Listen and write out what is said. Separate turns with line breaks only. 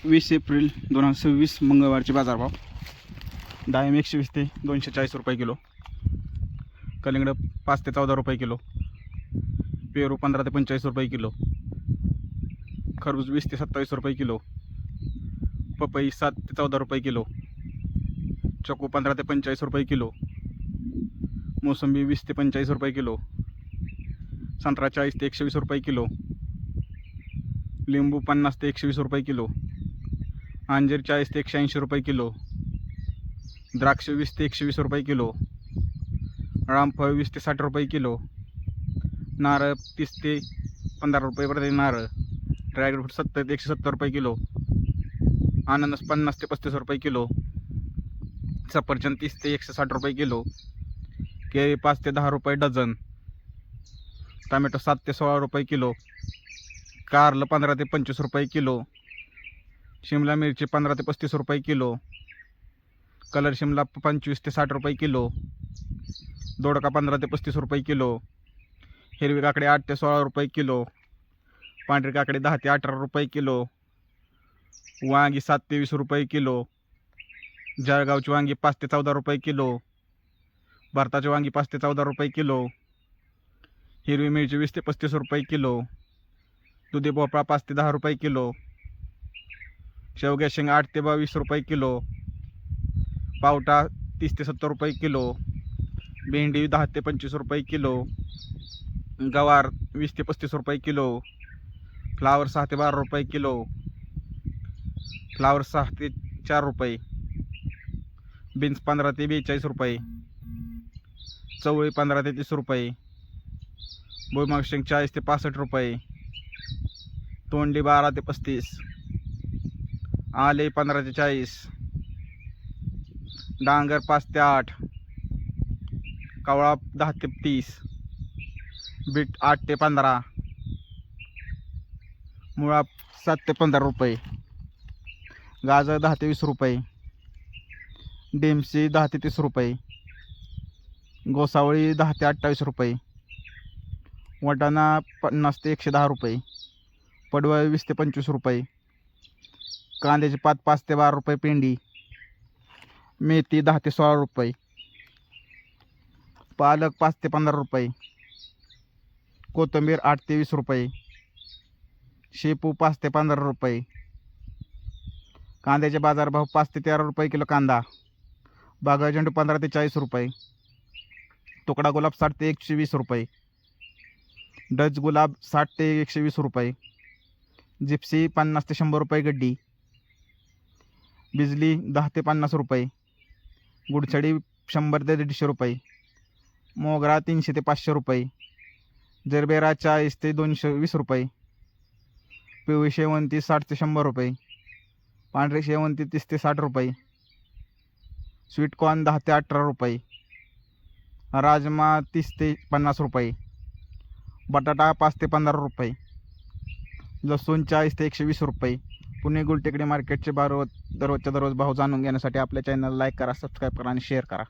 20 April 2026 मंगळवारचे बाजारभाव. डाळिंब 120 ते 240 रुपये किलो, कलिंगड 5 ते 14 रुपये किलो, पेरू 15 ते 45 रुपये किलो, खरबूज 20 ते 27 रुपये किलो, पपई 7 ते 14 रुपये किलो, चकू 15 ते 45 रुपये किलो, मोसंबी 20 ते 45 रुपये किलो, संत्रा 40 ते 120 रुपये किलो, लिंबू 50 ते 120 रुपये किलो, अंजीर 40 ते 180 रुपये किलो, द्राक्ष 20 ते 120 रुपये किलो, रामफळ 20 ते 60 रुपये किलो, नारळ 30 ते 15 रुपये प्रति नारळ, ड्रॅगन फ्रूट 70 ते 170 रुपये किलो, अननस 50 ते 35 रुपये किलो, सफरचंद 30 ते 160 रुपये किलो, केळी 5 ते 10 रुपये डझन, टोमॅटो 7 ते 16 रुपये किलो, कारलं 15 ते 25 रुपये किलो, शिमला मिरची 15 ते 35 रुपये किलो, कलर शिमला 25 ते 60 रुपये किलो, दोडका 15 ते 35 रुपये किलो, हिरवी काकडी 8 ते 16 रुपये किलो, पांढरी काकडी 10 ते 18 रुपये किलो, वांगी 7 ते 20 रुपये किलो, जळगावची वांगी 5 ते 14 रुपये किलो, भारताची वांगी 5 ते 14 रुपये किलो, हिरवी मिरची 20 ते 35 रुपये किलो, दुधी भोपळा 5 ते 10 रुपये किलो, शेवग्या शेंग 8 ते 22 रुपये किलो, पावटा 30 ते 70 रुपये किलो, भेंडी 10 ते 25 रुपये किलो, गवार 20 ते 35 रुपये किलो, फ्लावर 6 ते 12 रुपये किलो, फ्लावर 6 ते 4 रुपये, बीन्स 15 ते 42 रुपये, चवळी 15 ते 30 रुपये, भुईमुग शेंग 40 ते 65 रुपये, तोंडली 12 ते 35, आले 15 ते 40, डांगर 5 ते 8, कावळा 10 ते 30, बीट 8 ते 15, मुळा 7 ते 15 रुपये, गाजर 10 ते 20 रुपये, डेमसी 10 ते 30 रुपये, गोसावळी 10 ते 28 रुपये, वाटाणा 50 ते 110 रुपये, पडवळ 20 ते 25 रुपये, कांद्याची पात 5 ते 12 रुपये पेंडी, मेथी 10 ते 16 रुपये, पालक 5 ते 15 रुपये, कोथिंबीर 8 ते 20 रुपये, शेपू 5 ते 15 रुपये, कांद्याचे बाजारभाव 5 ते 13 रुपये किलो कांदा, बागा झेंडू 15 ते 40 रुपये, तुकडा गुलाब 60 ते 120 रुपये, डच गुलाब 60 ते 120 रुपये, जिप्सी 50 ते 100 रुपये गड्डी, बिजली 10 ते 50 रुपये, गुडछडी 100 ते 150 रुपये, मोगरा 300 ते 500 रुपये, जरबेरा 40 ते 220 रुपये, पिवळी शेवंती 60 ते 100 रुपये, पांढरी शेवंती 30 ते 60 रुपये, स्वीटकॉर्न 10 ते 18 रुपये, राजमा 30 ते 50 रुपये, बटाटा 5 ते 15 रुपये, लसूण 40 ते 120 रुपये. पुणे गुलटेकडी मार्केटचे दररोजच्या दररोज भाव जाणून घेण्यासाठी आपल्या चॅनलला लाईक करा, सबस्क्राईब करा आणि शेअर करा.